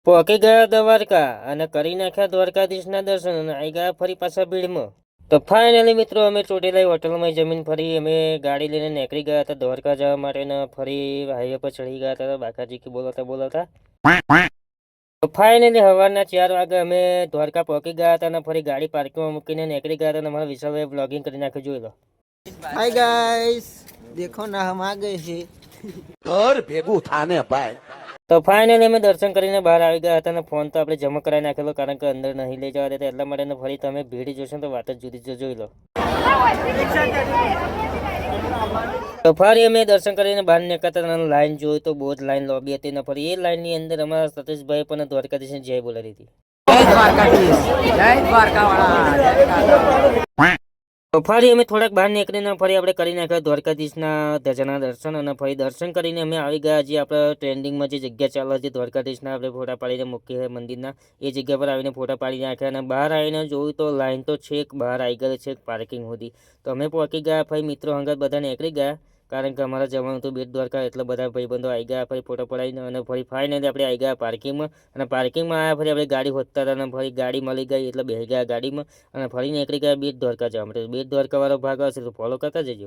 પહોંચી ગયા દ્વારકા અને કરી નાખ્યા દ્વારકાધીશના દર્શન અને આવી ગયા ફરી પાછા ભીડમાં. તો ફાઇનલી મિત્રો અમે ચોટીલા હોટલમાં જમીન ફરી અમે ગાડી લઈને નીકળી ગયા હતા દ્વારકા જવા માટે ને ફરી હાઈવે પર ચડી ગયા હતા બાકાજી કી બોલાતા બોલાતા. તો ફાઇનલી સવારના 4 વાગે અમે દ્વારકા પહોંચી ગયા હતા અને ફરી ગાડી પાર્કિંગમાં મૂકીને નીકળી ગયા હતા અને અમારા વિશાલભાઈ બ્લોગિંગ કરી નાખ્યું, જોઈ લો. हाय गाइस, देखो ना हम आ गए हैं ઘર ભેગું થાને ભાઈ. તો ફાઇનલી અમે દર્શન કરીને બહાર આવી ગયા હતા અને ફોન તો આપણે જમા કરાવી નાખેલો કારણ કે અંદર નહીં લઈ જવા દેતા એટલા માટે ફરી તમે ભીડ જોશો તો વાત જ જુદી જ જોઈ લો. તો ફરી અમે દર્શન કરીને બહાર નીકળતા અને લાઈન જોઈ તો બહુ જ લાઈન લોબી હતી ને ફરી એ લાઈનની અંદર અમારા સતીશભાઈ પણ દ્વારકાધીશને જય બોલાવી હતી. તો ફરી અમે થોડાક બહાર નીકળીને ફરી આપણે કરી નાખ્યા દ્વારકાધીશના ધજાના દર્શન અને ફરી દર્શન કરીને અમે આવી ગયા જે આપણે ટ્રેન્ડિંગમાં જે જગ્યા ચાલે છે દ્વારકાધીશના આપણે ફોટા પાડીને મૂકીએ છે મંદિરના એ જગ્યા પર આવીને ફોટા પાડી નાખ્યા અને બહાર આવીને જોયું તો લાઈન તો છેક બહાર આવી ગઈ છે પાર્કિંગ સુધી. તો અમે પહોંચી ગયા ફરી મિત્રો હંગાત બધા નીકળી ગયા કારણ કે અમારા જવાનું હતું બેટ દ્વારકા એટલે બધા ભાઈબંધો આવી ગયા ફરી ફોટો પડાવીને અને ફરી ફાઇનલી આપણે આવી ગયા પાર્કિંગમાં અને પાર્કિંગમાં આવ્યા ફરી આપણે ગાડી હોતતા હતા અને ફરી ગાડી મળી ગઈ એટલે બેસી ગયા ગાડીમાં અને ફરી નીકળી ગયા બેટ દ્વારકા જવા માટે. બેટ દ્વારકાવાળો ભાગ આવશે તો ફોલો કરતા જજો.